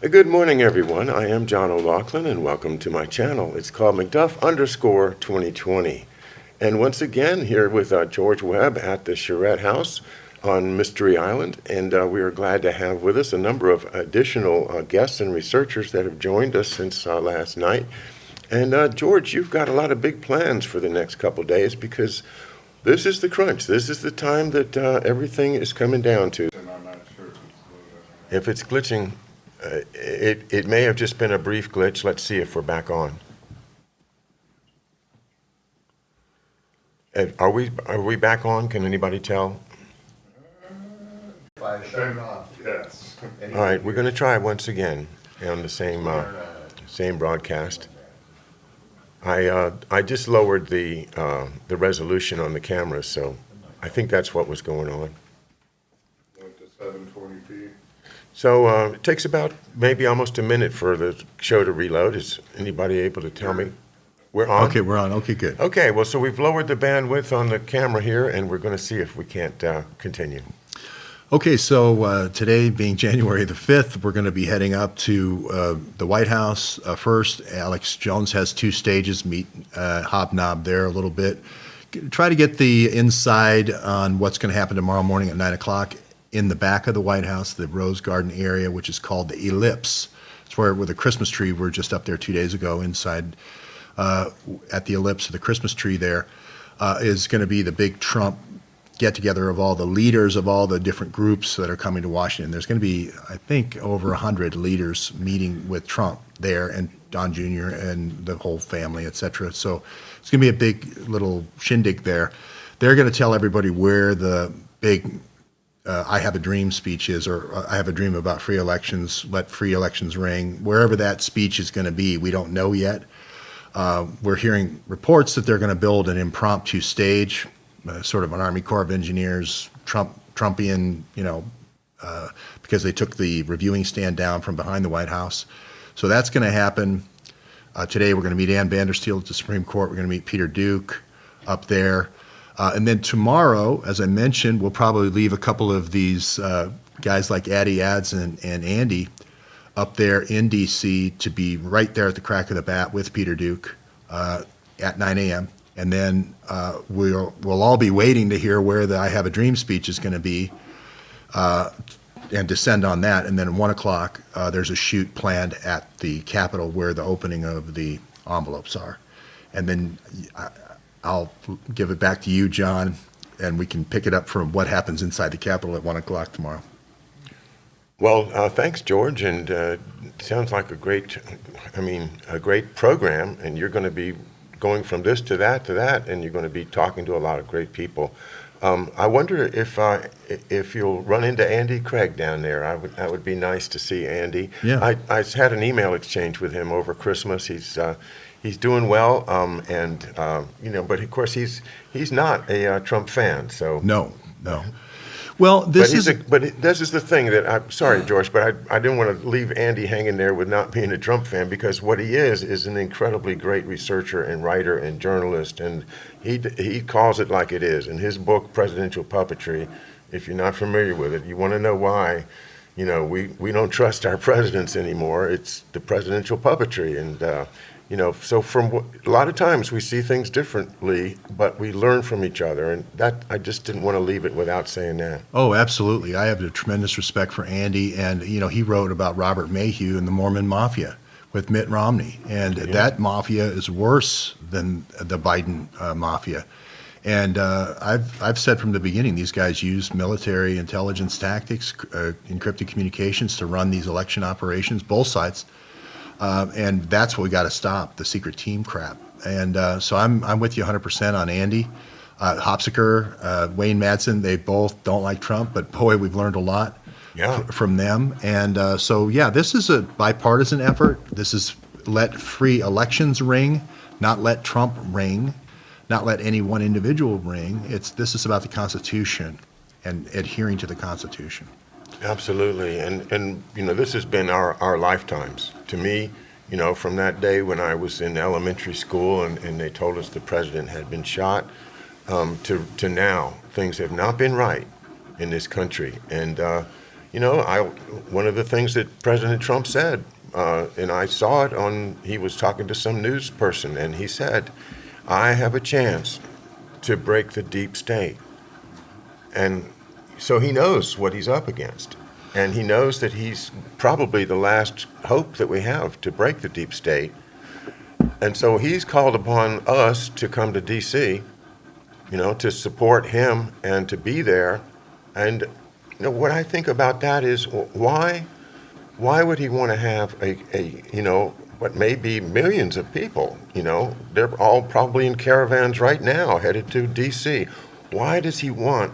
Good morning, everyone. I am John O'Loughlin, and welcome to my channel. It's called McDuff_2020. And once again, here with George Webb at the Charette House on Mystery Island. And we are glad to have with us a number of additional guests and researchers that have joined us since last night. And George, you've got a lot of big plans for the next couple days because this is the crunch. This is the time that everything is coming down to. And I'm not sure If it's glitching, it may have just been a brief glitch. Let's see if we're back on. Are we back on? Can anybody tell? If I shut it off. Yes. All right, we're going to try once again on the same broadcast. I just lowered the resolution on the camera, so I think that's what was going on. Went to 720p. So it takes about maybe almost a minute for the show to reload. Is anybody able to tell me? We're on? Okay, we're on. Okay, good. Okay, well, so we've lowered the bandwidth on the camera here, and we're going to see if we can't continue. Okay, so today being January the 5th, we're going to be heading up to the White House. First, Alex Jones has two stages, meet hobnob there a little bit. Try to get the inside on what's going to happen tomorrow morning at 9 o'clock in the back of the White House, the Rose Garden area, which is called the Ellipse. It's where with the Christmas tree, we were just up there 2 days ago inside at the Ellipse of the Christmas tree there, is going to be the big Trump get-together of all the leaders of all the different groups that are coming to Washington. There's going to be, I think, over 100 leaders meeting with Trump there, and Don Jr. and the whole family, et cetera. So it's going to be a big little shindig there. They're going to tell everybody where the big I have a dream speech is, or I have a dream about free elections, let free elections ring. Wherever that speech is going to be, we don't know yet. We're hearing reports that they're going to build an impromptu stage, sort of an Army Corps of Engineers, Trumpian, because they took the reviewing stand down from behind the White House. So that's going to happen. Today we're going to meet Ann Vandersteel at the Supreme Court. We're going to meet Peter Duke up there. And then tomorrow, as I mentioned, we'll probably leave a couple of these guys like Addie Ads and Andy up there in D.C. to be right there at the crack of the bat with Peter Duke at 9 a.m. And then we'll all be waiting to hear where the I Have a Dream speech is going to be and descend on that. And then at 1 o'clock, there's a shoot planned at the Capitol where the opening of the envelopes are. And then I'll give it back to you, John, and we can pick it up from what happens inside the Capitol at 1 o'clock tomorrow. Well, thanks, George, and sounds like a great program, and you're going to be going from this to that, and you're going to be talking to a lot of great people. I wonder if you'll run into Andy Craig down there. That would be nice to see Andy. Yeah. I had an email exchange with him over Christmas. He's doing well, but of course he's not a Trump fan. So No. Well, this is the thing that I'm sorry, George, but I didn't want to leave Andy hanging there with not being a Trump fan, because what he is an incredibly great researcher and writer and journalist, and he calls it like it is. In his book, Presidential Puppetry, if you're not familiar with it, you want to know why, we don't trust our presidents anymore. It's the presidential puppetry, and so from a lot of times we see things differently, but we learn from each other, and that I just didn't want to leave it without saying that. Oh, absolutely. I have a tremendous respect for Andy, and he wrote about Robert Mayhew and the Mormon Mafia with Mitt Romney, and that mafia is worse than the Biden mafia. And I've said from the beginning, these guys use military intelligence tactics, encrypted communications to run these election operations, both sides. And that's what we got to stop, the secret team crap. And so I'm with you 100% on Andy. Hopsiker, Wayne Madsen, they both don't like Trump, but boy, we've learned a lot from them. And this is a bipartisan effort. This is let free elections ring, not let Trump ring, not let any one individual ring. This is about the Constitution and adhering to the Constitution. Absolutely, and this has been our lifetimes. To me, from that day when I was in elementary school and they told us the president had been shot, to now, things have not been right in this country. And one of the things that President Trump said, and I saw it he was talking to some news person, and he said, I have a chance to break the deep state. And so he knows what he's up against. And he knows that he's probably the last hope that we have to break the deep state. And so he's called upon us to come to D.C., to support him and to be there. And what I think about that is why would he want to have what may be millions of people, they're all probably in caravans right now headed to D.C. Why does he want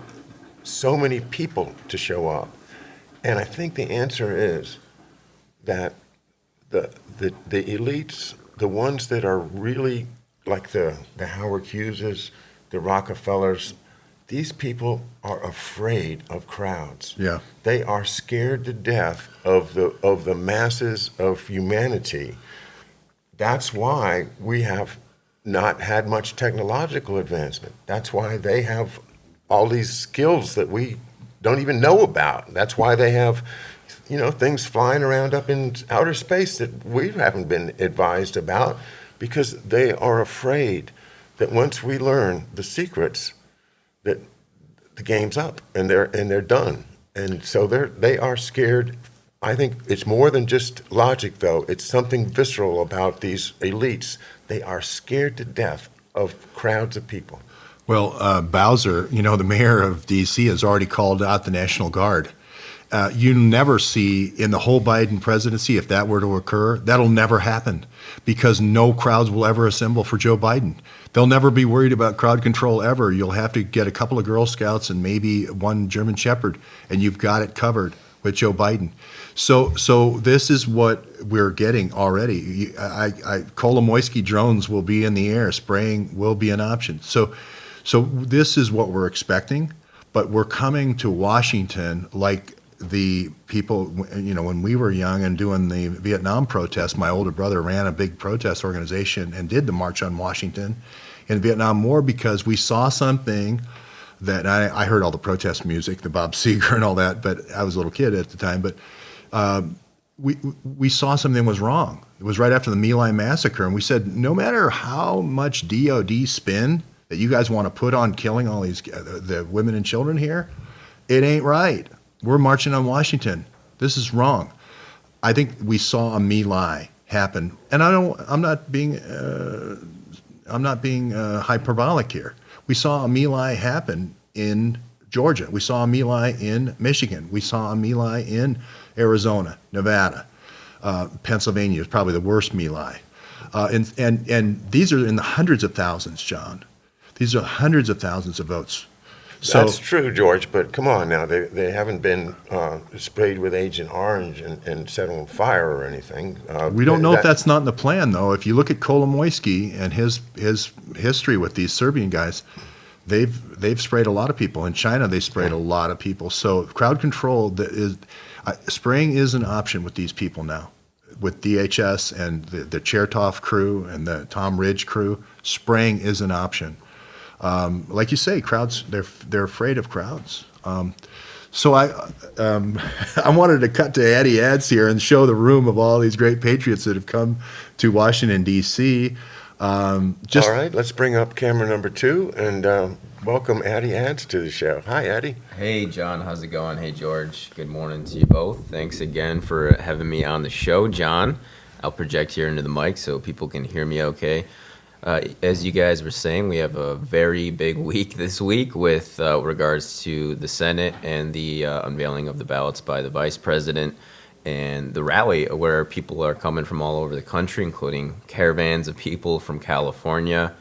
so many people to show up? And I think the answer is that the elites, the ones that are really like the Howard Hugheses, the Rockefellers, these people are afraid of crowds. Yeah. They are scared to death of the masses of humanity. That's why we have not had much technological advancement. That's why they have all these skills that we don't even know about. That's why they have, things flying around up in outer space that we haven't been advised about, because they are afraid that once we learn the secrets, that the game's up and they're done. And so they are scared. I think it's more than just logic, though. It's something visceral about these elites. They are scared to death of crowds of people. Well, Bowser, the mayor of D.C. has already called out the National Guard. You never see in the whole Biden presidency, if that were to occur, that'll never happen, because no crowds will ever assemble for Joe Biden. They'll never be worried about crowd control ever. You'll have to get a couple of Girl Scouts and maybe one German Shepherd, and you've got it covered with Joe Biden. So this is what we're getting already. Kolomoisky drones will be in the air. Spraying will be an option. So this is what we're expecting, but we're coming to Washington like the people, when we were young and doing the Vietnam protest. My older brother ran a big protest organization and did the March on Washington in the Vietnam War, because we saw something that I heard all the protest music, the Bob Seger and all that, but I was a little kid at the time. But we saw something was wrong. It was right after the My Lai massacre, and we said, no matter how much DOD spin that you guys want to put on killing all these the women and children here, it ain't right. We're marching on Washington. This is wrong. I think we saw a My Lai happen, and I'm not being hyperbolic here. We saw a My Lai happen in Georgia. We saw a My Lai in Michigan. We saw a My Lai in Arizona, Nevada, Pennsylvania is probably the worst My Lai, and these are in the hundreds of thousands, John. These are hundreds of thousands of votes. So, that's true, George, but come on now. They haven't been sprayed with Agent Orange and set on fire or anything. We don't know if that's not in the plan, though. If you look at Kolomoisky and his history with these Serbian guys, they've sprayed a lot of people. In China, they sprayed a lot of people. So crowd control spraying is an option with these people now. With DHS and the Chertoff crew and the Tom Ridge crew, spraying is an option. Like you say, crowds, they're afraid of crowds. So I wanted to cut to Addie Ads here and show the room of all these great patriots that have come to Washington, D.C. All right, let's bring up camera number 2 and welcome Addie Ads to the show. Hi, Addie. Hey, John. How's it going? Hey, George. Good morning to you both. Thanks again for having me on the show, John. I'll project here into the mic so people can hear me okay. As you guys were saying, we have a very big week this week with regards to the Senate and the unveiling of the ballots by the Vice President and the rally where people are coming from all over the country, including caravans of people from California,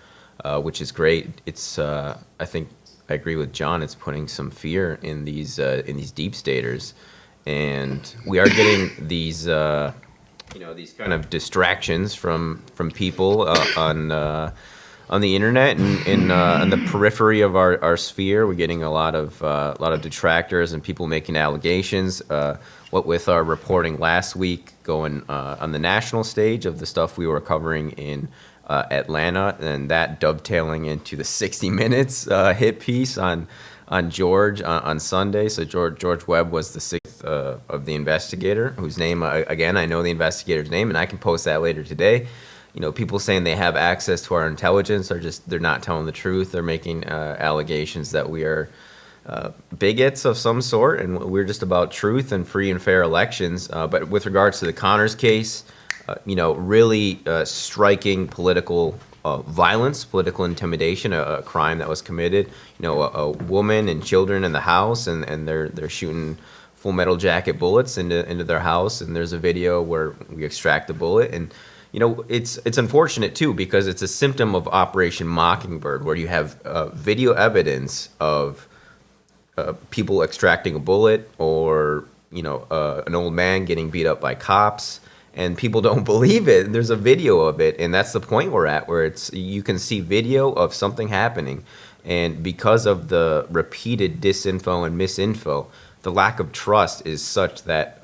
which is great. It's I think I agree with John. It's putting some fear in these deep staters, and we are getting these. These kind of distractions from people on the internet and on the periphery of our sphere. We're getting a lot of detractors and people making allegations. What with our reporting last week going on the national stage of the stuff we were covering in Atlanta, and that dovetailing into the 60 Minutes hit piece on George on Sunday. So George Webb was the 6th of the investigator, whose name again I know the investigator's name, and I can post that later today. You know, people saying they have access to our intelligence are they're not telling the truth. They're making allegations that we are bigots of some sort, and we're just about truth and free and fair elections. But with regards to the Connors case, you know, really striking political violence, political intimidation, a crime that was committed. You know, a woman and children in the house, and they're shooting full metal jacket bullets into their house, and there's a video where we extract the bullet. And you know, it's unfortunate too, because it's a symptom of Operation Mockingbird, where you have video evidence of people extracting a bullet, or you know, an old man getting beat up by cops, and people don't believe it. There's a video of it, and that's the point we're at, where you can see video of something happening, and because of the repeated disinfo and misinfo, the lack of trust is such that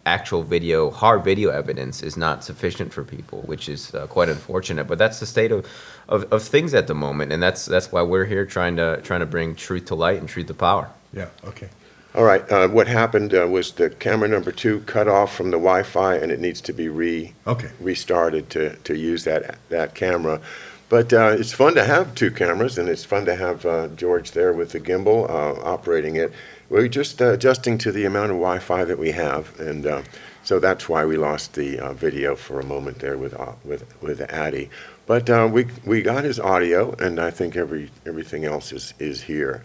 actual video, hard video evidence is not sufficient for people, which is quite unfortunate. But that's the state of things at the moment, and that's why we're here trying to bring truth to light and truth to power. Yeah, okay. All right, what happened was the camera number 2 cut off from the Wi-Fi, and it needs to be restarted to use that camera. But it's fun to have 2 cameras, and it's fun to have George there with the gimbal operating it. We're just adjusting to the amount of Wi-Fi that we have, and so that's why we lost the video for a moment there with Addy. But we got his audio, and I think everything else is here.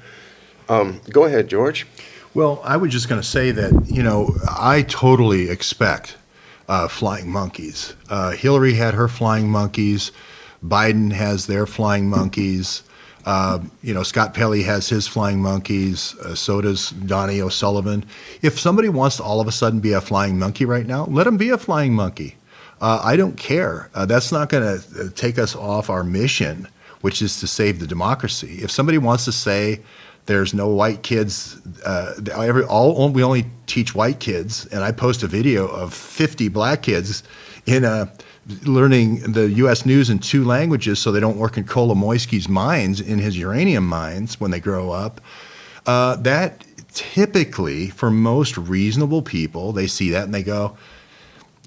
Go ahead, George. Well, I was just going to say that, you know, I totally expect flying monkeys. Hillary had her flying monkeys. Biden has their flying monkeys. You know, Scott Pelley has his flying monkeys. So does Donnie O'Sullivan. If somebody wants to all of a sudden be a flying monkey right now, let them be a flying monkey. I don't care. That's not going to take us off our mission, which is to save the democracy. If somebody wants to say there's no white kids, we only teach white kids, and I post a video of 50 black kids learning the U.S. news in 2 languages so they don't work in Kolomoisky's mines, in his uranium mines when they grow up. That typically, for most reasonable people, they see that and they go,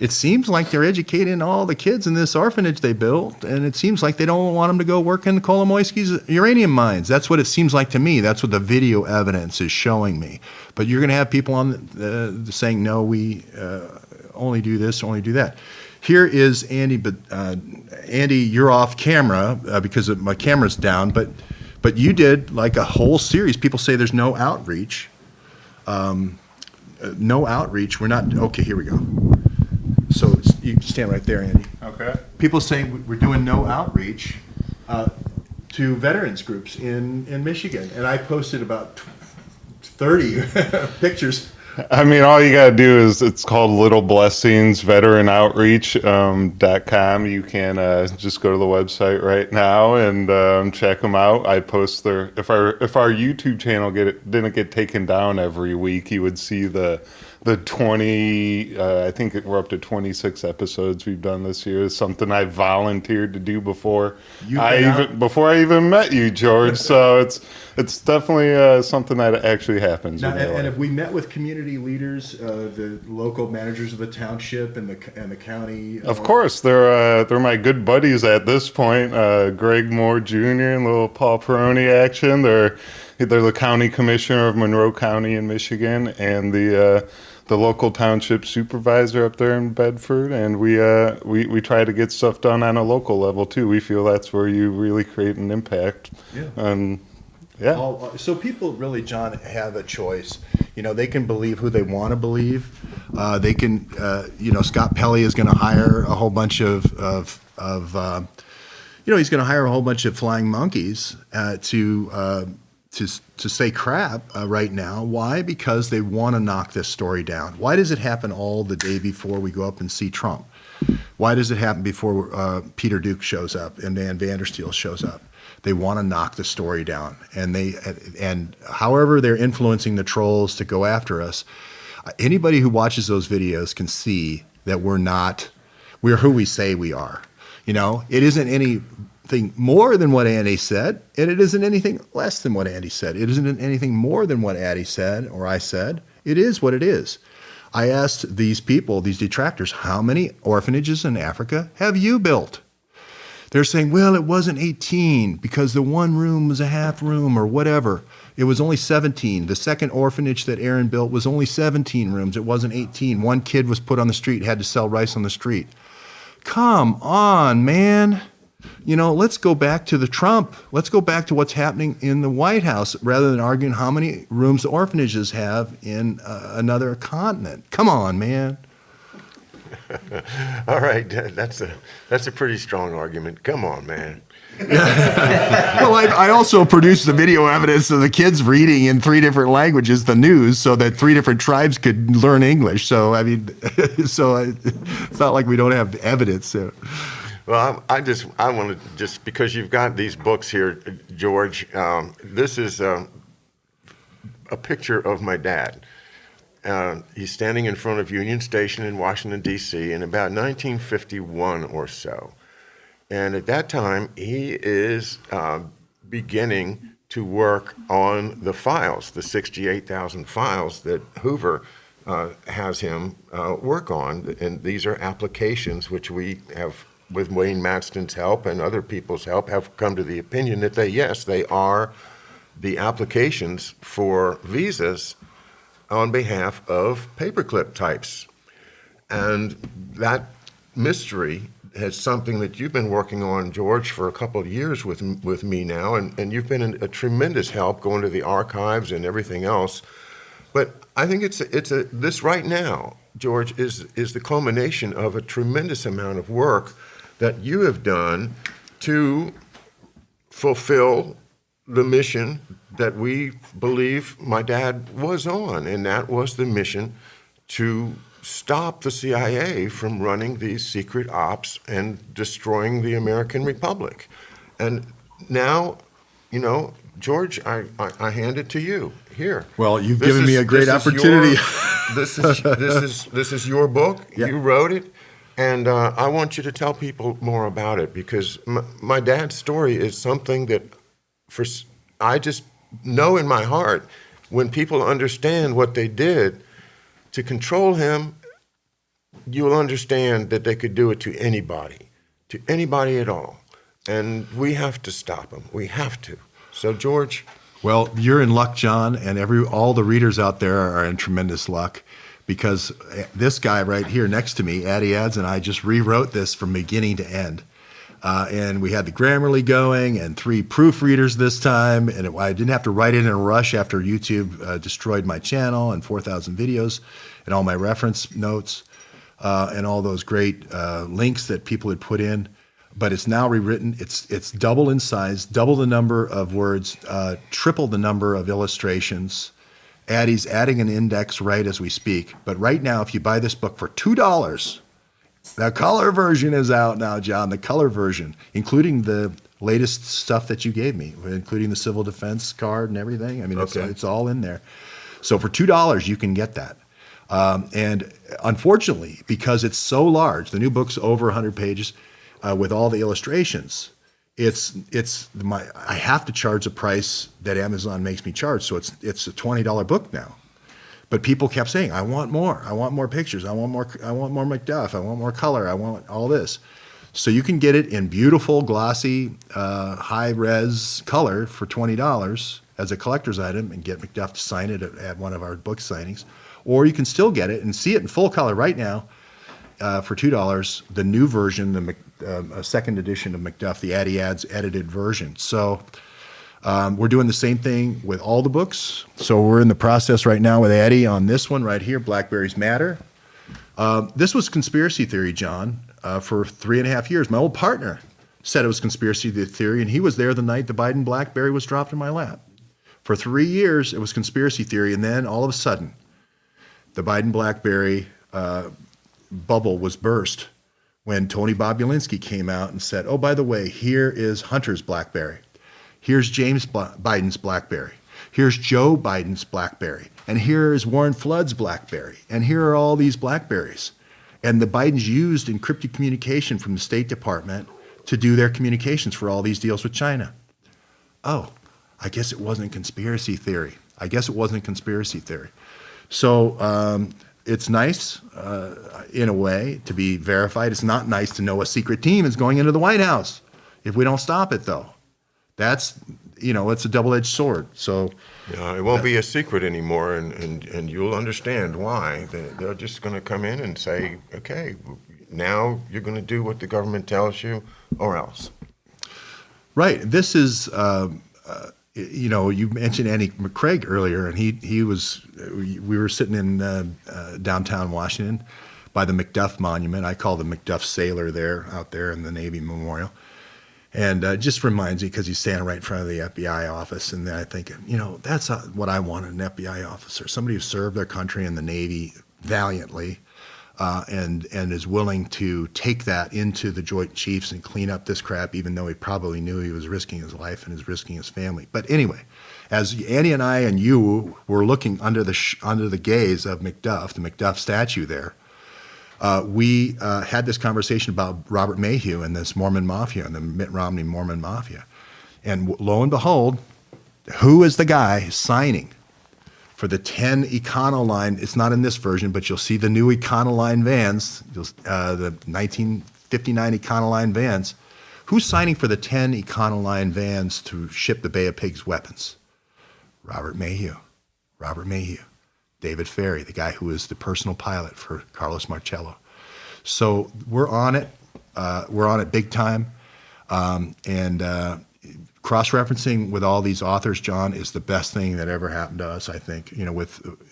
it seems like they're educating all the kids in this orphanage they built, and it seems like they don't want them to go work in Kolomoisky's uranium mines. That's what it seems like to me. That's what the video evidence is showing me. But you're going to have people on saying, no, we only do this, only do that. Here is Andy, but Andy, you're off camera because my camera's down, but you did like a whole series. People say there's no outreach. No outreach. We're not, okay, here we go. So you stand right there, Andy. Okay. People say we're doing no outreach to veterans groups in Michigan, and I posted about 30 pictures. I mean, all you gotta do is, it's called Little Blessings Veteran Outreach.com. You can just go to the website right now and check them out. I post their, if our YouTube channel didn't get taken down every week, you would see the 20, I think we're up to 26 episodes we've done this year. It's something I volunteered to do before I even met you, George. So it's definitely something that actually happens. Now, and have we met with community leaders, the local managers of the township and the county? Of course, they're my good buddies at this point. Greg Moore Jr. and little Paul Peroni action. They're the county commissioner of Monroe County in Michigan, and the local township supervisor up there in Bedford, and we try to get stuff done on a local level too. We feel that's where you really create an impact. Yeah. Yeah. So people really, John, have a choice. You know, they can believe who they want to believe. They can, you know, Scott Pelley is going to hire a whole bunch of he's going to hire a whole bunch of flying monkeys to say crap right now. Why? Because they want to knock this story down. Why does it happen all the day before we go up and see Trump? Why does it happen before Peter Duke shows up and Dan Vandersteel shows up? They want to knock the story down, and however they're influencing the trolls to go after us. Anybody who watches those videos can see that we're who we say we are. You know, it isn't anything more than what Andy said, and it isn't anything less than what Andy said. It isn't anything more than what Addy said or I said. It is what it is. I asked these people, these detractors, how many orphanages in Africa have you built? They're saying, well, it wasn't 18 because the one room was a half room or whatever. It was only 17. The second orphanage that Aaron built was only 17 rooms. It wasn't 18. One kid was put on the street, had to sell rice on the street. Come on, man. You know, let's go back to the Trump. Let's go back to what's happening in the White House rather than arguing how many rooms the orphanages have in another continent. Come on, man. All right, that's a pretty strong argument. Come on, man. Well, I also produced the video evidence of the kids reading in 3 different languages the news so that 3 different tribes could learn English. So, I mean, it's not like we don't have evidence. So. Well, I want to just, because you've got these books here, George, this is a picture of my dad. He's standing in front of Union Station in Washington, D.C. in about 1951 or so. And at that time, he is beginning to work on the files, the 68,000 files that Hoover has him work on. And these are applications which we have, with Wayne Matston's help and other people's help, have come to the opinion that they are the applications for visas on behalf of paperclip types. And that mystery is something that you've been working on, George, for a couple of years with me now, and you've been a tremendous help going to the archives and everything else. But I think this right now, George, is the culmination of a tremendous amount of work that you have done to fulfill the mission that we believe my dad was on, and that was the mission to stop the CIA from running these secret ops and destroying the American Republic. And now, you know, George, I hand it to you. Here. Well, you've given me a great opportunity. This is your book. Yeah. You wrote it. And I want you to tell people more about it, because my dad's story is something that I just know in my heart, when people understand what they did to control him, you will understand that they could do it to anybody at all. And we have to stop them. We have to. So, George. Well, you're in luck, John, and all the readers out there are in tremendous luck, because this guy right here next to me, Addie Ads, and I just rewrote this from beginning to end. And we had the Grammarly going and 3 proofreaders this time, and I didn't have to write it in a rush after YouTube destroyed my channel and 4,000 videos and all my reference notes and all those great links that people had put in. But it's now rewritten. It's double in size, double the number of words, triple the number of illustrations. Addie's adding an index right as we speak. But right now, if you buy this book for $2, the color version is out now, John, the color version, including the latest stuff that you gave me, including the civil defense card and everything. I mean, Okay. it's all in there. So for $2, you can get that. And unfortunately, because it's so large, the new book's over 100 pages with all the illustrations, I have to charge a price that Amazon makes me charge. So it's a $20 book now. But people kept saying, I want more pictures, I want more Macduff, I want more color, I want all this. So you can get it in beautiful, glossy, high-res color for $20 as a collector's item and get Macduff to sign it at one of our book signings. Or you can still get it and see it in full color right now for $2, the new version, a second edition of Macduff, the Addie Ads edited version. So we're doing the same thing with all the books. So we're in the process right now with Addie on this one right here, Blackberries Matter. This was conspiracy theory, John, for 3.5 years. My old partner said it was conspiracy theory, and he was there the night the Biden Blackberry was dropped in my lap. For 3 years, it was conspiracy theory, and then all of a sudden, the Biden Blackberry bubble was burst when Tony Bobulinski came out and said, oh, by the way, here is Hunter's Blackberry. Here's James Biden's Blackberry. Here's Joe Biden's Blackberry. And here is Warren Flood's Blackberry. And here are all these Blackberries. And the Bidens used encrypted communication from the State Department to do their communications for all these deals with China. Oh, I guess it wasn't conspiracy theory. So it's nice in a way to be verified. It's not nice to know a secret team is going into the White House if we don't stop it, though. That's, it's a double-edged sword. So It won't be a secret anymore, and you'll understand why. They're just going to come in and say, okay, now you're going to do what the government tells you, or else. right. This is, you mentioned Andy McCraig earlier, and we were sitting in downtown Washington by the Macduff Monument. I call the Macduff Sailor out there in the Navy Memorial. And it just reminds me, because he's standing right in front of the FBI office, and then I think, that's what I want in an FBI officer, somebody who served their country in the Navy valiantly, and is willing to take that into the Joint Chiefs and clean up this crap, even though he probably knew he was risking his life and is risking his family. But anyway, as Andy and I and you were looking under the gaze of Macduff, the Macduff statue there, we had this conversation about Robert Mayhew and this Mormon Mafia and the Mitt Romney Mormon Mafia. And lo and behold, who is the guy signing for the 10 Econoline? It's not in this version, but you'll see the new Econoline vans, the 1959 Econoline vans. Who's signing for the 10 Econoline vans to ship the Bay of Pigs weapons? Robert Mayhew. Robert Mayhew. David Ferry, the guy who was the personal pilot for Carlos Marcello. So we're on it. We're on it big time. And cross-referencing with all these authors, John, is the best thing that ever happened to us, I think.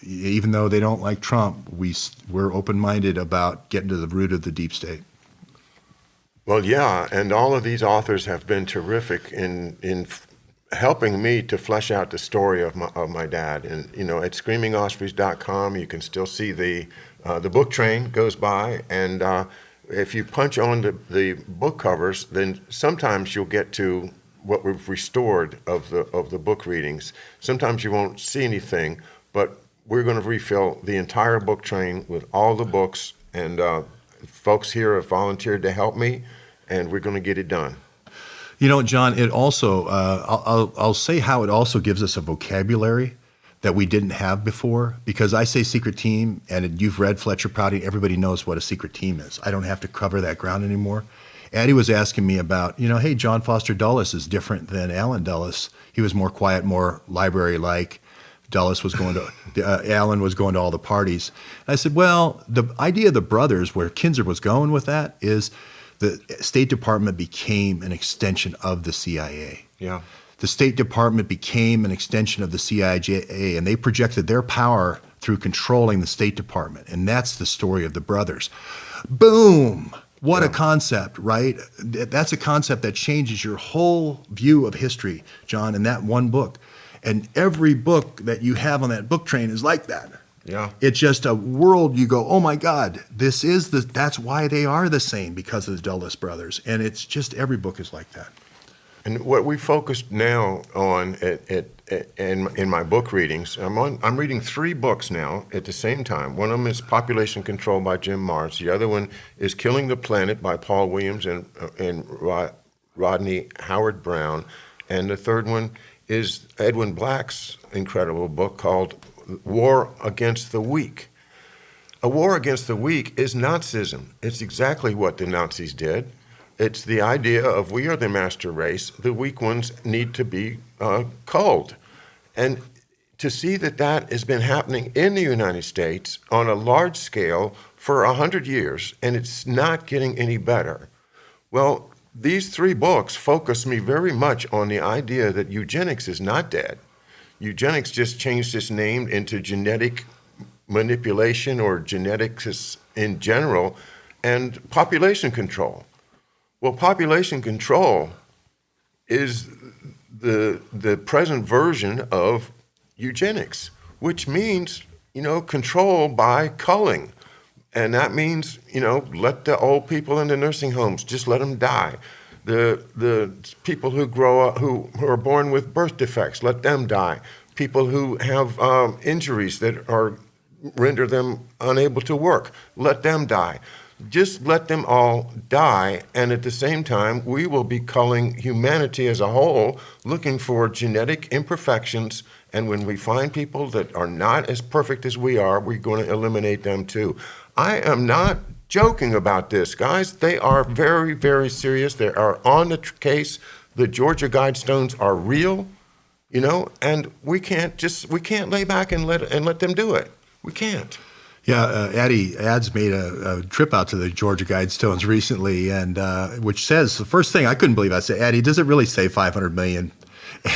Even though they don't like Trump, we're open-minded about getting to the root of the deep state. Well, yeah, and all of these authors have been terrific in helping me to flesh out the story of my dad. And at screamingospreys.com, you can still see the book train goes by, and if you punch on the book covers, then sometimes you'll get to what we've restored of the book readings. Sometimes you won't see anything, but we're going to refill the entire book train with all the books, and folks here have volunteered to help me, and we're going to get it done. John, it also, I'll say how it also gives us a vocabulary that we didn't have before, because I say secret team, and you've read Fletcher Prouty, everybody knows what a secret team is. I don't have to cover that ground anymore. Addie was asking me about, hey, John Foster Dulles is different than Alan Dulles. He was more quiet, more library-like. Dulles was going to, Alan was going to all the parties. And I said, well, the idea of the brothers, where Kinzer was going with that, is the State Department became an extension of the CIA. Yeah. The State Department became an extension of the CIA, and they projected their power through controlling the State Department. And that's the story of the brothers. Boom! What a concept, right? That's a concept that changes your whole view of history, John, in that one book. And every book that you have on that book train is like that. Yeah. It's just a world you go, oh my God, that's why they are the same, because of the Dulles brothers. And it's just every book is like that. And what we focused now on in my book readings, I'm reading 3 books now at the same time. One of them is Population Control by Jim Marrs. The other one is Killing the Planet by Paul Williams and Rodney Howard Brown. And the third one is Edwin Black's incredible book called War Against the Weak. A war against the weak is Nazism. It's exactly what the Nazis did. It's the idea of we are the master race. The weak ones need to be culled. And to see that has been happening in the United States on a large scale for 100 years, and it's not getting any better. Well, these 3 books focus me very much on the idea that eugenics is not dead. Eugenics just changed its name into genetic manipulation or genetics in general, and population control. Well, population control is the present version of eugenics, which means, control by culling. And that means, let the old people in the nursing homes, just let them die. The people who grow up, who are born with birth defects, let them die. People who have injuries that render them unable to work, let them die. Just let them all die, and at the same time, we will be culling humanity as a whole, looking for genetic imperfections, and when we find people that are not as perfect as we are, we're going to eliminate them too. I am not joking about this, guys. They are very, very serious. They are on the case. The Georgia Guidestones are real, and we can't lay back and let them do it. We can't. Yeah, Ads made a trip out to the Georgia Guidestones recently, and which says, the first thing I couldn't believe, I said, Addie, does it really say 500 million?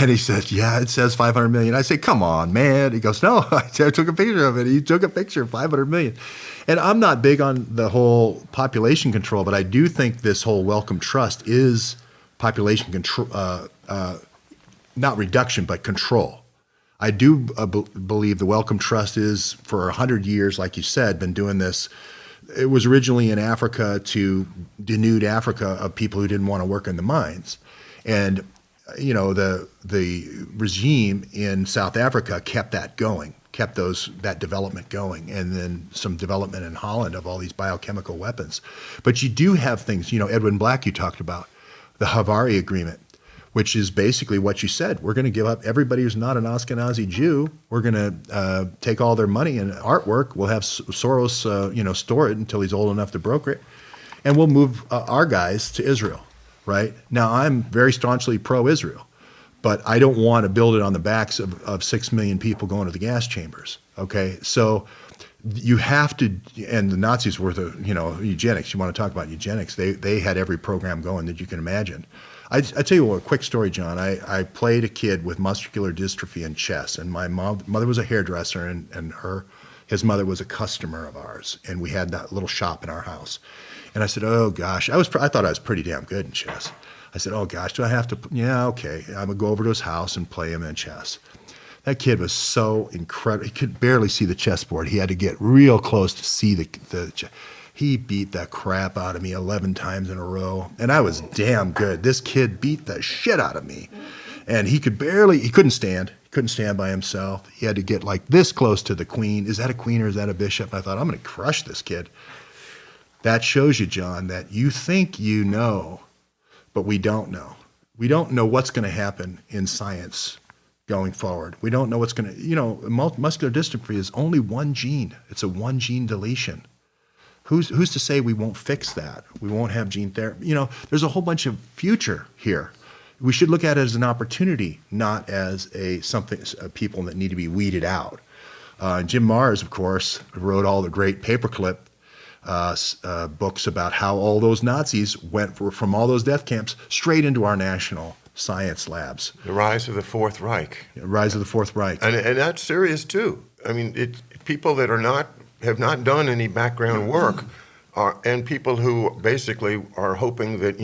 And he said, yeah, it says 500 million. I said, come on, man. He goes, no, I took a picture of it. He took a picture of 500 million. And I'm not big on the whole population control, but I do think this whole Wellcome Trust is population control, not reduction, but control. I do believe the Wellcome Trust is, for 100 years, like you said, been doing this. It was originally in Africa to denude Africa of people who didn't want to work in the mines. And, the regime in South Africa kept that going, kept that development going, and then some development in Holland of all these biochemical weapons. But you do have things, Edwin Black you talked about, the Havari Agreement, which is basically what you said. We're going to give up everybody who's not an Ashkenazi Jew. We're going to take all their money and artwork. We'll have Soros, store it until he's old enough to broker it, and we'll move our guys to Israel. Right now, I'm very staunchly pro-Israel, but I don't want to build it on the backs of 6 million people going to the gas chambers. Okay, so you have to, and the Nazis were the eugenics. You want to talk about eugenics? They had every program going that you can imagine. I tell you a quick story, John. I played a kid with muscular dystrophy in chess, and my mother was a hairdresser, and his mother was a customer of ours, and we had that little shop in our house. And I said, oh gosh, I thought I was pretty damn good in chess. I said, oh gosh, do I have to? Yeah, okay. I'm gonna go over to his house and play him in chess. That kid was so incredible. He could barely see the chessboard. He had to get real close to see the. He beat the crap out of me 11 times in a row, and I was damn good. This kid beat the shit out of me, and he couldn't stand. He couldn't stand by himself. He had to get like this close to the queen. Is that a queen or is that a bishop? I thought, I'm going to crush this kid. That shows you, John, that you think you know, but we don't know. We don't know what's going to happen in science going forward. We don't know what's going to, muscular dystrophy is only one gene. It's a one gene deletion. Who's to say we won't fix that? We won't have gene therapy. There's a whole bunch of future here. We should look at it as an opportunity, not as people that need to be weeded out. Jim Marrs, of course, wrote all the great paperclip books about how all those Nazis went from all those death camps straight into our national science labs. The rise of the Fourth Reich. Rise of the Fourth Reich. And that's serious too. I mean, people that have not done any background work, and people who basically are hoping that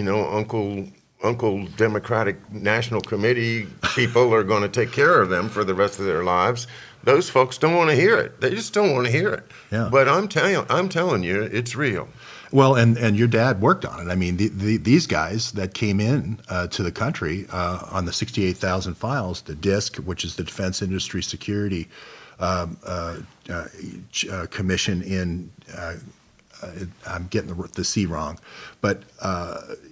Uncle Democratic National Committee people are going to take care of them for the rest of their lives. Those folks don't want to hear it. They just don't want to hear it. Yeah. But I'm telling you, it's real. Well, and your dad worked on it. I mean, these guys that came in to the country on the 68,000 files, the DISC, which is the Defense Industry Security Commission in, I'm getting the C wrong, but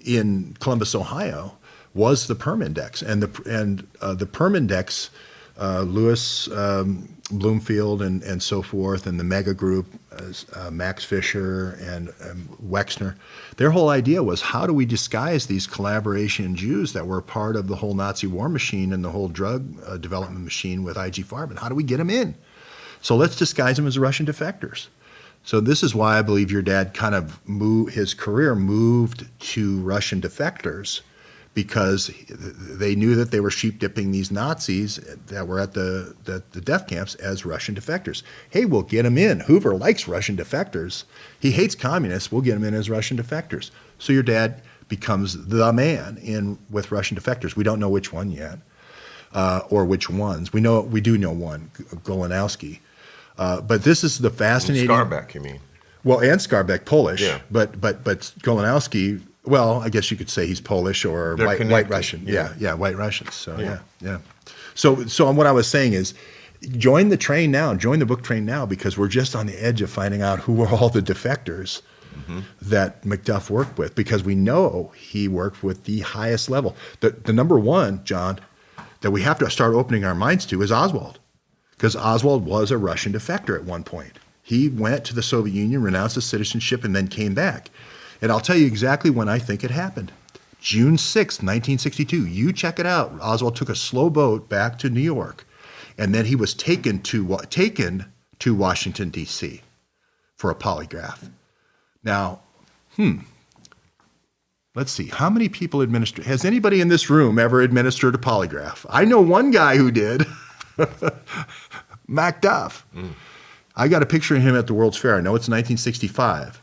in Columbus, Ohio, was the Perm Index, and the Perm Index. Lewis Bloomfield and so forth, and the Mega Group, Max Fisher and Wexner, their whole idea was, how do we disguise these collaboration Jews that were part of the whole Nazi war machine and the whole drug development machine with IG Farben? How do we get them in? So let's disguise them as Russian defectors. So this is why I believe your dad kind of his career moved to Russian defectors, because they knew that they were sheep dipping these Nazis that were at the death camps as Russian defectors. Hey, we'll get them in. Hoover likes Russian defectors. He hates communists. We'll get them in as Russian defectors. So your dad becomes the man with Russian defectors. We don't know which one yet, or which ones. We do know one, Golanowski. But this is the fascinating. Skarbek, you mean? Well, and Skarbek, Polish. Yeah. But Golanowski. Well, I guess you could say he's Polish or white Russian. Yeah, white Russians. So yeah. So what I was saying is, join the train now, join the book train now, because we're just on the edge of finding out who are all the defectors that Macduff worked with, because we know he worked with the highest level. The number one, John, that we have to start opening our minds to is Oswald, because Oswald was a Russian defector at one point. He went to the Soviet Union, renounced his citizenship, and then came back. And I'll tell you exactly when I think it happened. June 6th, 1962. You check it out. Oswald took a slow boat back to New York, and then he was taken to Washington, D.C. for a polygraph. Now, let's see. How many people has anybody in this room ever administered a polygraph? I know one guy who did. Macduff. I got a picture of him at the World's Fair. I know it's 1965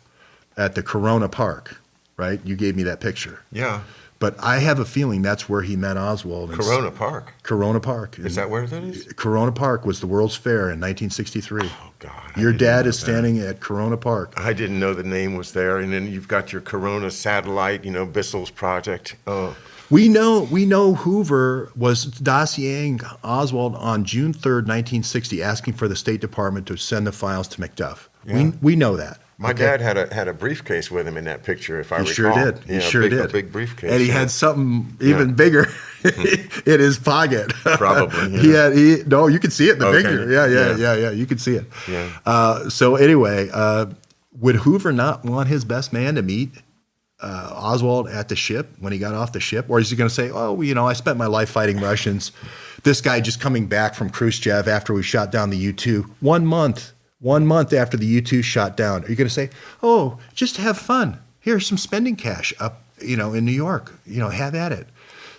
at the Corona Park, right? You gave me that picture. Yeah. But I have a feeling that's where he met Oswald. Corona Park. Corona Park. Is that where that is? Corona Park was the World's Fair in 1963. Oh, God. Your dad is standing at Corona Park. I didn't know the name was there. And then you've got your Corona satellite, Bissell's project. Oh. We know Hoover was dossiering Oswald on June 3rd, 1960, asking for the State Department to send the files to Macduff. Yeah. We know that. My dad had a briefcase with him in that picture, if I recall. He sure did. He sure did. A big briefcase. And he had something even bigger in his pocket. Probably. Yeah. You can see it in the Okay. picture. Yeah. You can see it. Yeah. So anyway, would Hoover not want his best man to meet Oswald at the ship when he got off the ship? Or is he going to say, I spent my life fighting Russians. This guy just coming back from Khrushchev after we shot down the U-2 1 month after the U-2 shot down. Are you going to say, just have fun. Here's some spending cash up, in New York. Have at it.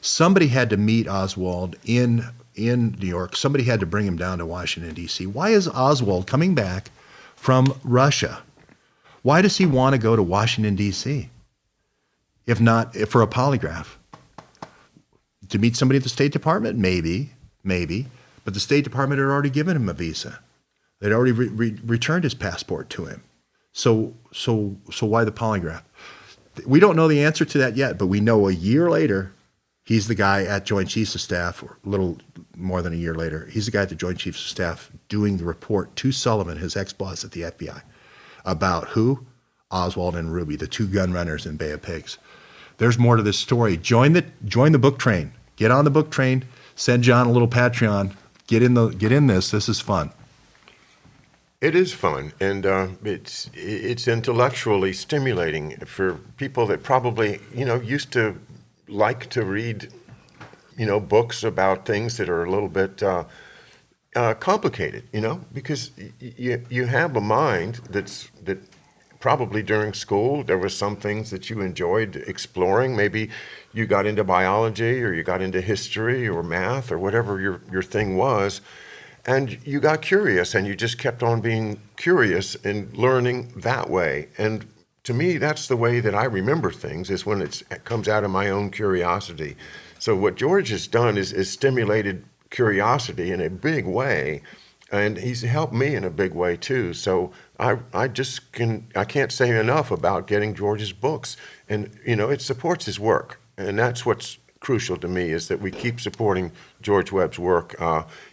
Somebody had to meet Oswald in New York. Somebody had to bring him down to Washington, D.C. Why is Oswald coming back from Russia? Why does he want to go to Washington, D.C.? If not for a polygraph? To meet somebody at the State Department? Maybe. But the State Department had already given him a visa. They'd already returned his passport to him. So why the polygraph? We don't know the answer to that yet, but we know a year later, he's the guy at Joint Chiefs of Staff, or a little more than a year later, he's the guy at the Joint Chiefs of Staff doing the report to Sullivan, his ex-boss at the FBI, about who? Oswald and Ruby, the two gun runners in Bay of Pigs. There's more to this story. Join the book train. Get on the book train. Send John a little Patreon. Get in this. This is fun. It is fun, and it's intellectually stimulating for people that probably used to like to read books about things that are a little bit complicated, because you have a mind that probably during school there were some things that you enjoyed exploring. Maybe you got into biology, or you got into history or math, or whatever your thing was. And you got curious, and you just kept on being curious and learning that way. And to me, that's the way that I remember things, is when it comes out of my own curiosity. So what George has done is stimulated curiosity in a big way, and he's helped me in a big way too. So I can't say enough about getting George's books, and it supports his work, and that's what's crucial to me, is that we keep supporting George Webb's work.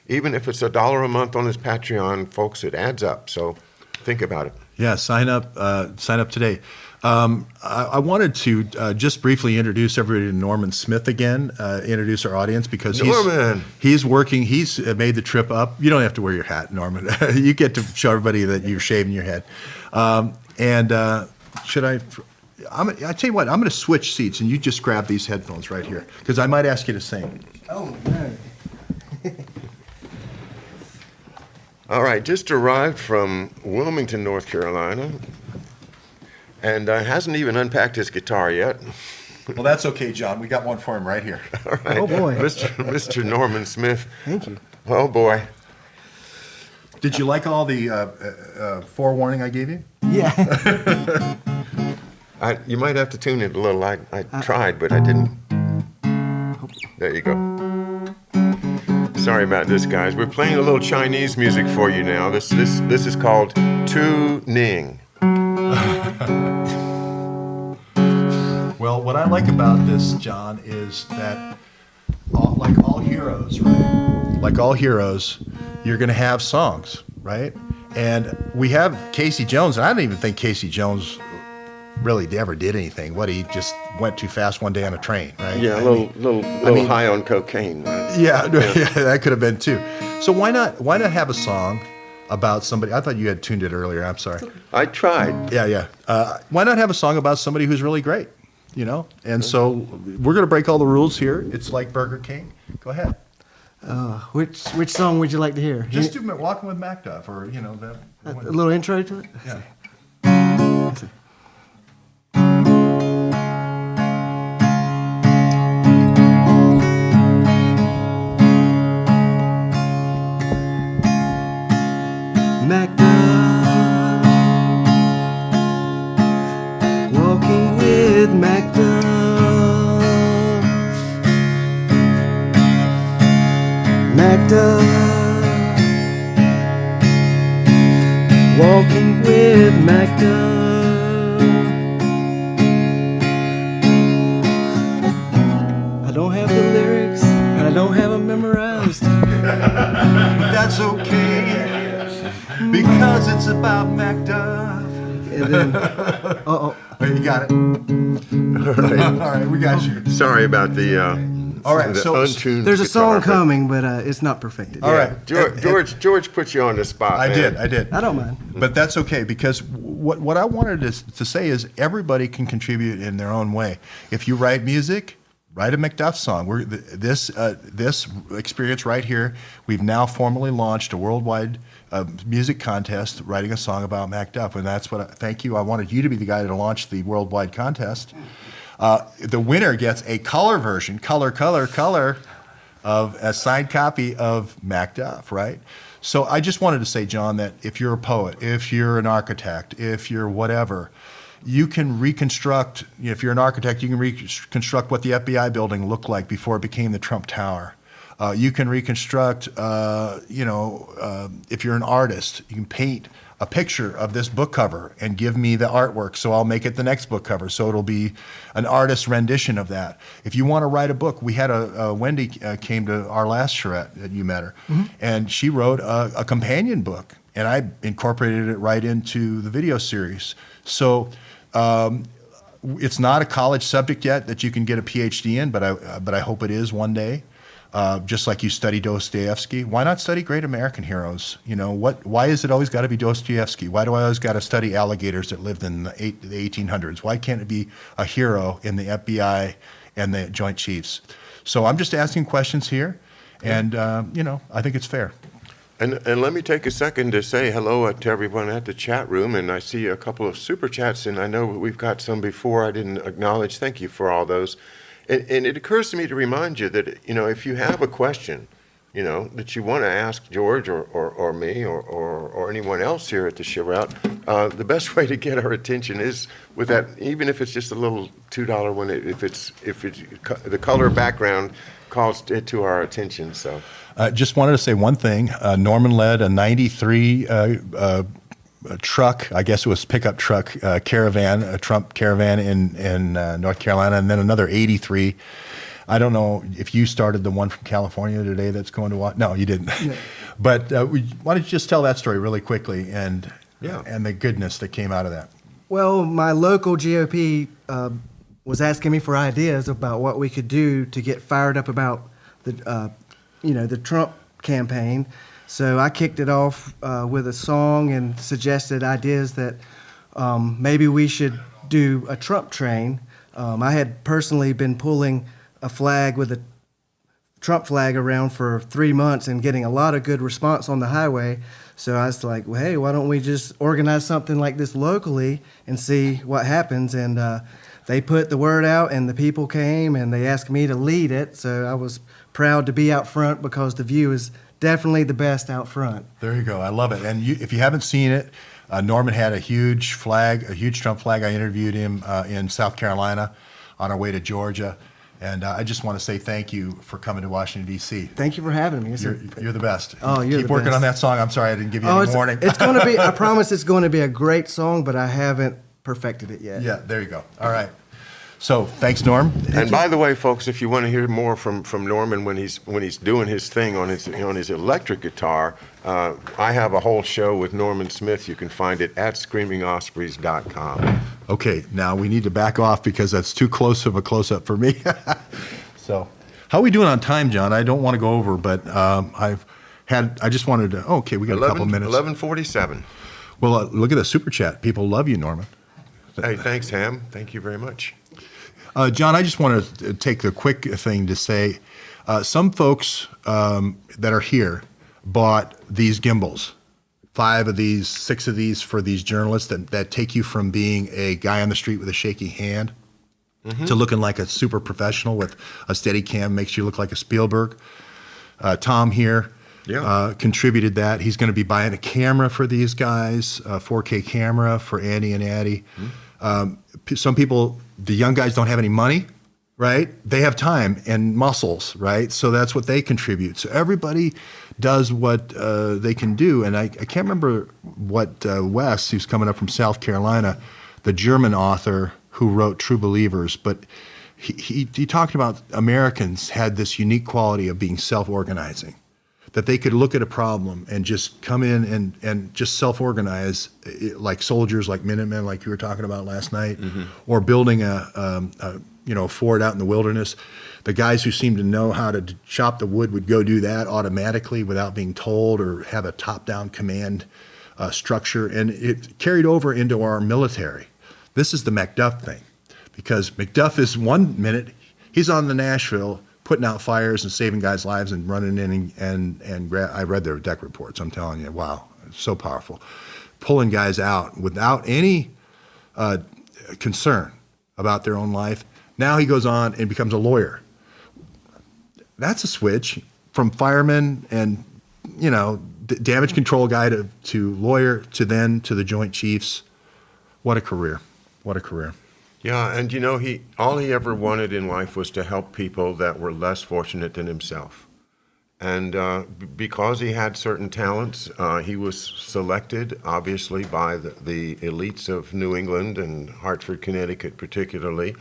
Even if it's $1 a month on his Patreon, folks, it adds up. So think about it. Yeah, sign up today. I wanted to just briefly introduce everybody to Norman Smith again, introduce our audience, because he's working, he's made the trip up. You don't have to wear your hat, Norman. You get to show everybody that you're shaving your head. I tell you what, I'm going to switch seats, and you just grab these headphones right here, because I might ask you to sing. Oh, no. All right, just arrived from Wilmington, North Carolina, and hasn't even unpacked his guitar yet. Well, that's okay, John. We got one for him right here. All right. Oh, boy. Mr. Norman Smith. Thank you. Oh, boy. Did you like all the forewarning I gave you? Yeah. You might have to tune it a little. I tried, but I didn't. There you go. Sorry about this, guys. We're playing a little Chinese music for you now. This is called Tu Ning. Well, what I like about this, John, is that like all heroes, right? Like all heroes, you're going to have songs, right? And we have Casey Jones, and I don't even think Casey Jones really ever did anything. What, he just went too fast one day on a train, right? Yeah, I a mean, little high on cocaine, right? yeah, yeah, that could have been too. So why not have a song about somebody? I thought you had tuned it earlier. I'm sorry. I tried. Yeah. Why not have a song about somebody who's really great? You know. And so we're going to break all the rules here. It's like Burger King. Go ahead. Which song would you like to hear? Just do Walking with MacDuff, or that. A little intro to it? Yeah. MacDuff, walking with MacDuff, MacDuff, walking with MacDuff. I don't have the lyrics, and I don't have them memorized. That's okay, because it's about MacDuff. And then, Oh, you got it. All right, we got you. Sorry about the All right, the so untuned there's a song guitar, but- coming, but it's not perfected. All right. George put you on the spot. I man. did. I don't mind. But that's okay, because what I wanted to say is everybody can contribute in their own way. If you write music, write a MacDuff song. This experience right here, we've now formally launched a worldwide music contest, writing a song about MacDuff, and that's what. Thank you. I wanted you to be the guy to launch the worldwide contest. The winner gets a color version, color of a signed copy of MacDuff, right? So I just wanted to say, John, that if you're a poet, if you're an architect, if you're whatever, you can reconstruct. If you're an architect, you can reconstruct what the FBI building looked like before it became the Trump Tower. You can reconstruct, if you're an artist, you can paint a picture of this book cover and give me the artwork, so I'll make it the next book cover. So it'll be an artist's rendition of that. If you want to write a book, we had Wendy came to our last Charette that you met her, and she wrote a companion book, and I incorporated it right into the video series. So it's not a college subject yet that you can get a PhD in, but I hope it is one day. Just like you study Dostoevsky, why not study great American heroes? Why is it always got to be Dostoevsky? Why do I always got to study alligators that lived in the 1800s? Why can't it be a hero in the FBI and the Joint Chiefs? So I'm just asking questions here, and I think it's fair. And let me take a second to say hello to everyone at the chat room. And I see a couple of super chats, and I know we've got some before I didn't acknowledge. Thank you for all those. And it occurs to me to remind you that, if you have a question, that you want to ask George or me or anyone else here at the Charette, the best way to get our attention is with that, even if it's just a little $2 one, if it's the color background calls it to our attention. So Just wanted to say one thing. Norman led a 93 truck, I guess it was pickup truck caravan, a Trump caravan in North Carolina, and then another 83. I don't know if you started the one from California today that's going to what? No, you didn't. No. But why don't you just tell that story really quickly and the goodness that came out of that? Well, my local GOP was asking me for ideas about what we could do to get fired up about the Trump campaign. So I kicked it off with a song and suggested ideas that maybe we should do a Trump train. I had personally been pulling a flag with a Trump flag around for 3 months and getting a lot of good response on the highway. So I was like, well, hey, why don't we just organize something like this locally and see what happens? And they put the word out, and the people came, and they asked me to lead it. So I was proud to be out front because the view is definitely the best out front. There you go. I love it. And if you haven't seen it, Norman had a huge Trump flag. I interviewed him in South Carolina on our way to Georgia. And I just want to say thank you for coming to Washington, D.C. Thank you for having me. You're the best. Oh, you're Keep the working best. on that song. I'm sorry I didn't give you any warning. It's going to be, I promise it's going to be a great song, but I haven't perfected it yet. Yeah, there you go. All right. So thanks, Norm. And by the way, folks, if you want to hear more from Norman when he's doing his thing on his electric guitar, I have a whole show with Norman Smith. You can find it at screamingospreys.com. Okay, now we need to back off because that's too close of a close-up for me. So, how are we doing on time, John? I don't want to go over, but I just wanted to, okay, we got a couple minutes. 11:47. Well, look at the super chat. People love you, Norman. Hey, thanks, Ham. Thank you very much. John, I just want to take the quick thing to say, some folks that are here bought these gimbals, 5 of these, 6 of these for these journalists that take you from being a guy on the street with a shaky hand to looking like a super professional with a steady cam, makes you look like a Spielberg. Tom here contributed that. He's going to be buying a camera for these guys, a 4K camera for Andy and Addie. Some people, the young guys don't have any money, right? They have time and muscles, right? So that's what they contribute. So everybody does what they can do. And I can't remember what Wes, who's coming up from South Carolina, the German author who wrote True Believers, but he talked about Americans had this unique quality of being self-organizing, that they could look at a problem and just come in and just self-organize, like soldiers, like Minutemen, like you were talking about last night, or building a fort out in the wilderness. The guys who seemed to know how to chop the wood would go do that automatically without being told or have a top-down command structure, and it carried over into our military. This is the MacDuff thing, because MacDuff is 1 minute, he's on the Nashville putting out fires and saving guys' lives and running in and I read their deck reports. I'm telling you, wow, it's so powerful. Pulling guys out without any concern about their own life. Now he goes on and becomes a lawyer. That's a switch from fireman and, damage control guy to lawyer to the Joint Chiefs. What a career. What a career. Yeah, and all he ever wanted in life was to help people that were less fortunate than himself. And because he had certain talents, he was selected, obviously, by the elites of New England and Hartford, Connecticut particularly,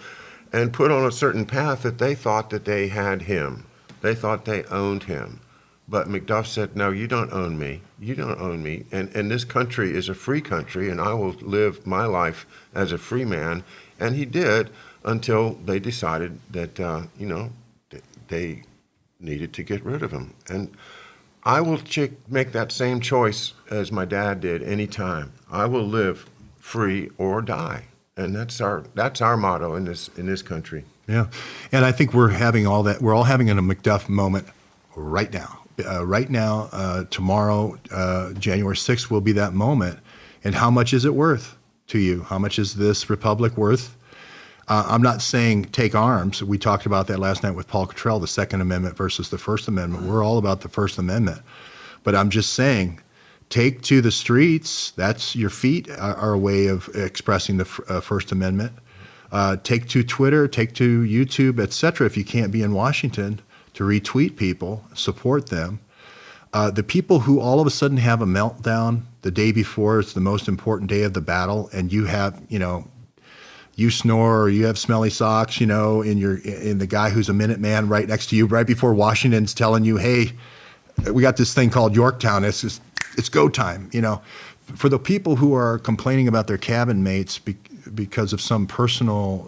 and put on a certain path that they thought that they had him. They thought they owned him. But MacDuff said, no, you don't own me. You don't own me. And this country is a free country, and I will live my life as a free man. And he did until they decided that, they needed to get rid of him. And I will make that same choice as my dad did anytime. I will live free or die. And that's our motto in this country. Yeah. And I think we're all having a MacDuff moment right now. Tomorrow, January 6th will be that moment. And how much is it worth to you? How much is this republic worth? I'm not saying take arms. We talked about that last night with Paul Cottrell, the Second Amendment versus the First Amendment. We're all about the First Amendment. But I'm just saying, take to the streets. That's your feet are a way of expressing the First Amendment. Take to Twitter, take to YouTube, et cetera, if you can't be in Washington, to retweet people, support them. The people who all of a sudden have a meltdown the day before it's the most important day of the battle, and you have, you snore or you have smelly socks, in the guy who's a Minuteman right next to you, right before Washington's telling you, hey, we got this thing called Yorktown. It's go time. For the people who are complaining about their cabin mates because of some personal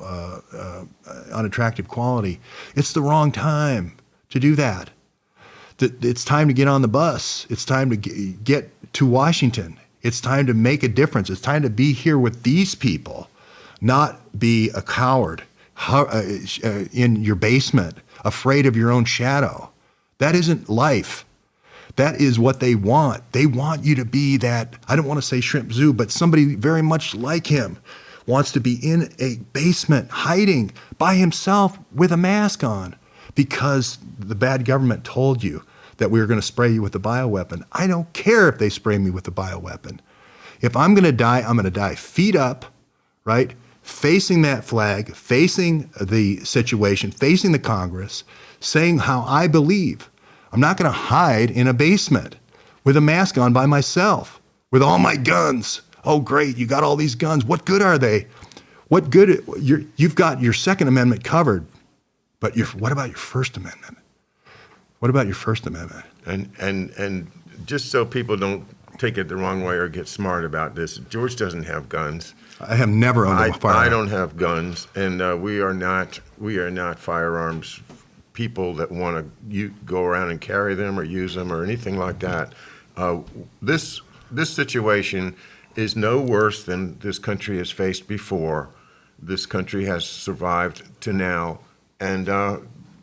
unattractive quality, it's the wrong time to do that. It's time to get on the bus. It's time to get to Washington. It's time to make a difference. It's time to be here with these people, not be a coward in your basement, afraid of your own shadow. That isn't life. That is what they want. They want you to be that, I don't want to say shrimp zoo, but somebody very much like him wants to be in a basement hiding by himself with a mask on because the bad government told you that we were going to spray you with a bioweapon. I don't care if they spray me with a bioweapon. If I'm going to die, I'm going to die feet up, right? Facing that flag, facing the situation, facing the Congress, saying how I believe. I'm not going to hide in a basement with a mask on by myself with all my guns. Oh, great, you got all these guns. What good are they? What good? You've got your Second Amendment covered, but what about your First Amendment? What about your First Amendment? And just so people don't take it the wrong way or get smart about this, George doesn't have guns. I have never owned a firearm. I don't have guns, and we are not firearms people that want to go around and carry them or use them or anything like that. This situation is no worse than this country has faced before. This country has survived to now, and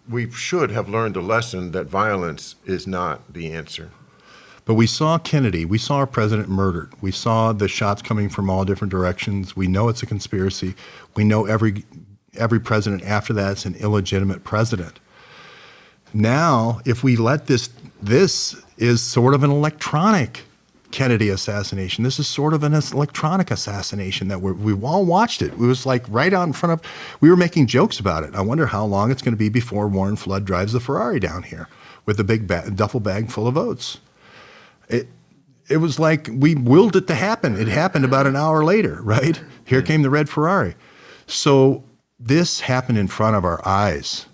we should have learned a lesson that violence is not the answer. But we saw Kennedy. We saw our president murdered. We saw the shots coming from all different directions. We know it's a conspiracy. We know every president after that is an illegitimate president. Now, if we let this is sort of an electronic Kennedy assassination. This is sort of an electronic assassination that we've all watched it. It was like right out in front of, we were making jokes about it. I wonder how long it's going to be before Warren Flood drives the Ferrari down here with a big duffel bag full of votes. It was like we willed it to happen. It happened about an hour later, right? Here came the red Ferrari. So this happened in front of our eyes.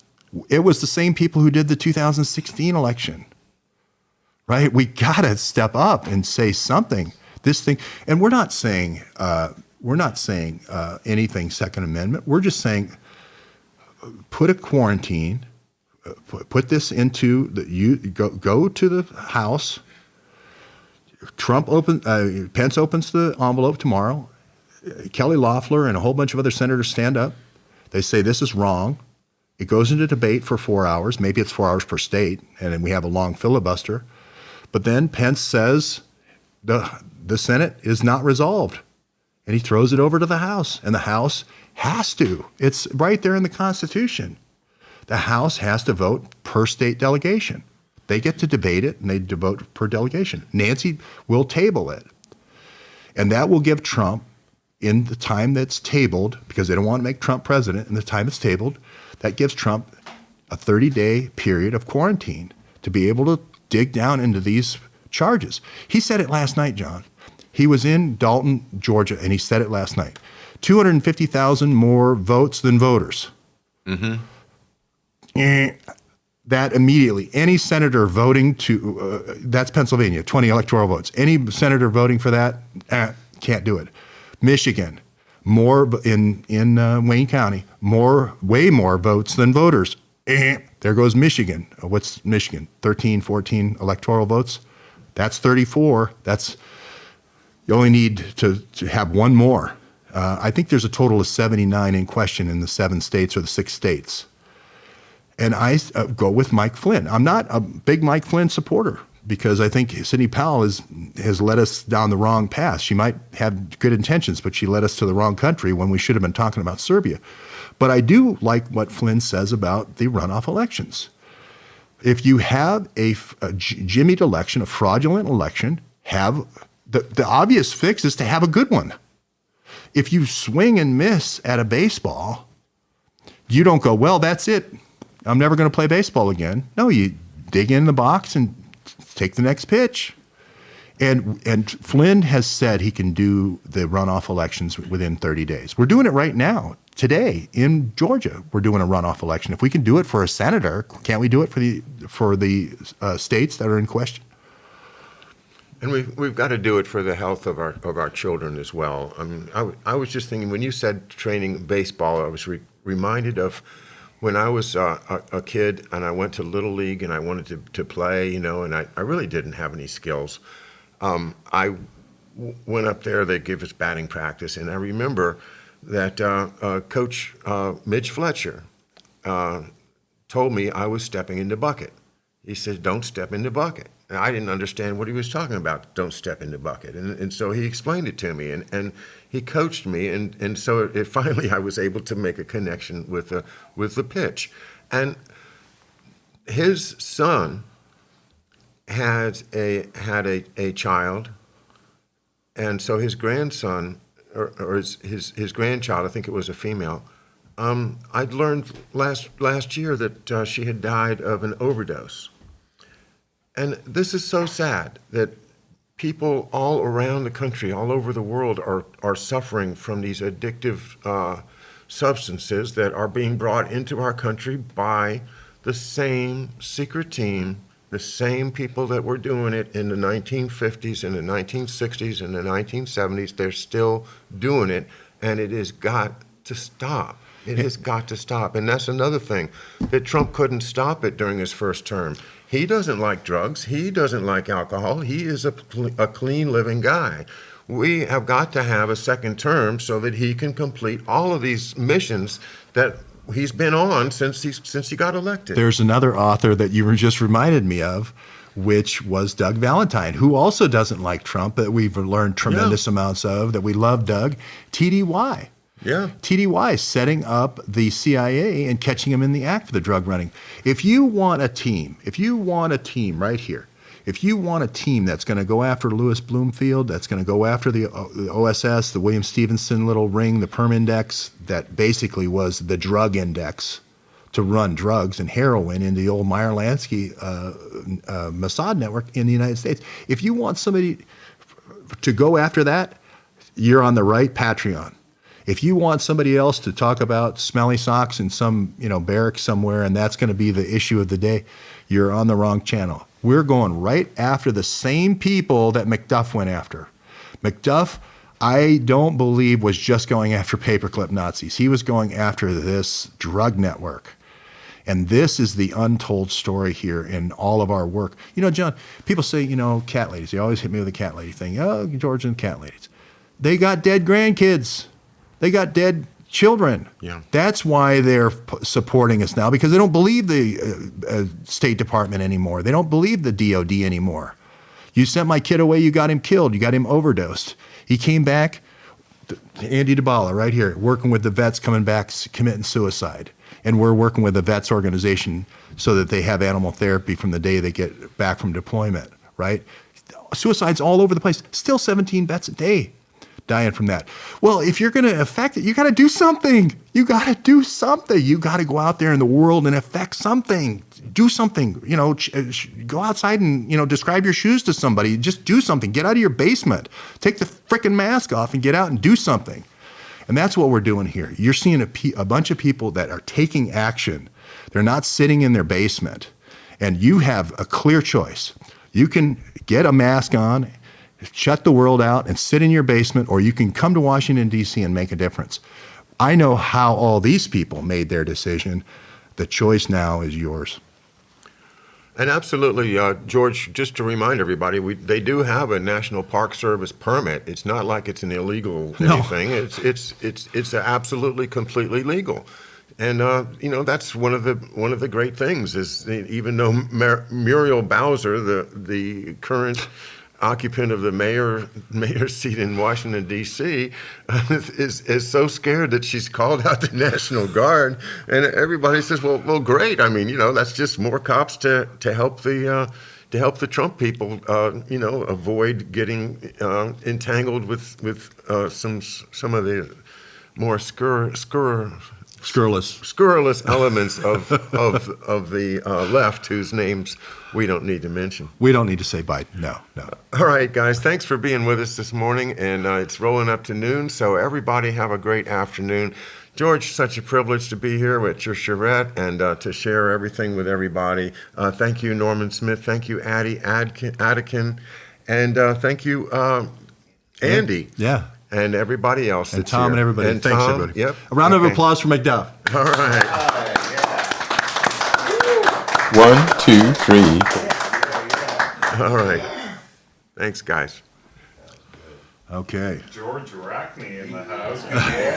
It was the same people who did the 2016 election, right? We got to step up and say something. This thing, and we're not saying anything Second Amendment. We're just saying put a quarantine, put this into go to the House. Pence opens the envelope tomorrow. Kelly Loeffler and a whole bunch of other senators stand up. They say this is wrong. It goes into debate for 4 hours. Maybe it's 4 hours per state, and then we have a long filibuster. But then Pence says the Senate is not resolved, and he throws it over to the House, and the House has to. It's right there in the Constitution. The House has to vote per state delegation. They get to debate it, and they vote per delegation. Nancy will table it, and that will give Trump, in the time that's tabled, because they don't want to make Trump president, in the time it's tabled, that gives Trump a 30-day period of quarantine to be able to dig down into these charges. He said it last night, John. He was in Dalton, Georgia, and he said it last night. 250,000 more votes than voters. Mm-hmm. That immediately, any senator voting that's Pennsylvania, 20 electoral votes. Any senator voting for that, can't do it. Michigan, more in Wayne County, way more votes than voters. There goes Michigan. What's Michigan? 13, 14 electoral votes. That's 34. You only need to have one more. I think there's a total of 79 in question in the 7 states or the 6 states. And I go with Mike Flynn. I'm not a big Mike Flynn supporter because I think Sidney Powell has led us down the wrong path. She might have good intentions, but she led us to the wrong country when we should have been talking about Serbia. But I do like what Flynn says about the runoff elections. If you have a jimmied election, a fraudulent election, have the obvious fix is to have a good one. If you swing and miss at a baseball, you don't go, well, that's it. I'm never going to play baseball again. No, you dig in the box and take the next pitch. And Flynn has said he can do the runoff elections within 30 days. We're doing it right now. Today in Georgia, we're doing a runoff election. If we can do it for a senator, can't we do it for the states that are in question? And we've got to do it for the health of our children as well. I mean, I was just thinking when you said training baseball, I was reminded of when I was a kid and I went to Little League and I wanted to play, and I really didn't have any skills. I went up there. They give us batting practice, and I remember that Coach Midge Fletcher told me I was stepping in the bucket. He said, "Don't step in the bucket." And I didn't understand what he was talking about. Don't step in the bucket, and so he explained it to me, and he coached me, and so finally I was able to make a connection with the pitch, and his son had a child, and so his grandson or his grandchild, I think it was a female. I'd learned last year that she had died of an overdose. And this is so sad that people all around the country, all over the world, are suffering from these addictive substances that are being brought into our country by the same secret team, the same people that were doing it in the 1950s, in the 1960s, in the 1970s. They're still doing it, and it has got to stop. It has got to stop. And that's another thing, that Trump couldn't stop it during his first term. He doesn't like drugs. He doesn't like alcohol. He is a clean living guy. We have got to have a second term so that he can complete all of these missions that he's been on since he got elected. There's another author that you were just reminded me of, which was Doug Valentine, who also doesn't like Trump, that we've learned tremendous amounts of, that we love Doug. TDY. Yeah. TDY setting up the CIA and catching him in the act for the drug running. If you want a team right here, if you want a team that's going to go after Lewis Bloomfield, that's going to go after the OSS, the William Stevenson little ring, the Perm Index, that basically was the drug index to run drugs and heroin in the old Meyer Lansky Mossad network in the United States. If you want somebody to go after that, you're on the right Patreon. If you want somebody else to talk about smelly socks in some barrack somewhere, and that's going to be the issue of the day, you're on the wrong channel. We're going right after the same people that McDuff went after. McDuff, I don't believe, was just going after paperclip Nazis. He was going after this drug network. And this is the untold story here in all of our work. John, people say, cat ladies. They always hit me with the cat lady thing. Oh, George and cat ladies. They got dead grandkids. They got dead children. Yeah. That's why they're supporting us now, because they don't believe the State Department anymore. They don't believe the DOD anymore. You sent my kid away, you got him killed, you got him overdosed. He came back, Andy DeBala right here, working with the vets coming back, committing suicide. And we're working with the vets organization so that they have animal therapy from the day they get back from deployment, right? Suicides all over the place. Still 17 vets a day dying from that. Well, if you're going to affect it, you got to do something. You got to do something. You got to go out there in the world and affect something. Do something. Go outside and describe your shoes to somebody. Just do something. Get out of your basement. Take the frickin' mask off and get out and do something. And that's what we're doing here. You're seeing a bunch of people that are taking action. They're not sitting in their basement. And you have a clear choice. You can get a mask on, shut the world out, and sit in your basement, or you can come to Washington, D.C. and make a difference. I know how all these people made their decision. The choice now is yours. And absolutely, George, just to remind everybody, they do have a National Park Service permit. It's not like it's an illegal anything. It's absolutely completely legal. And that's one of the great things is even though Muriel Bowser, the current occupant of the mayor's seat in Washington, D.C., is so scared that she's called out the National Guard, and everybody says, well, great. I mean, that's just more cops to help the Trump people, avoid getting entangled with some of the more scurrilous elements of the left, whose names we don't need to mention. We don't need to say Biden. No. All right, guys, thanks for being with us this morning, and it's rolling up to noon, so everybody have a great afternoon. George, such a privilege to be here with your Charette and to share everything with everybody. Thank you, Norman Smith. Thank you, Addie Adkin. And thank you, Andy. Yeah. And everybody else. And Tom here. and everybody. And Thanks, Tom, everybody. Yep. A round of applause for McDuff. All right. 1, 2, 3. All right. Thanks, guys. Okay. George Rockney in the house.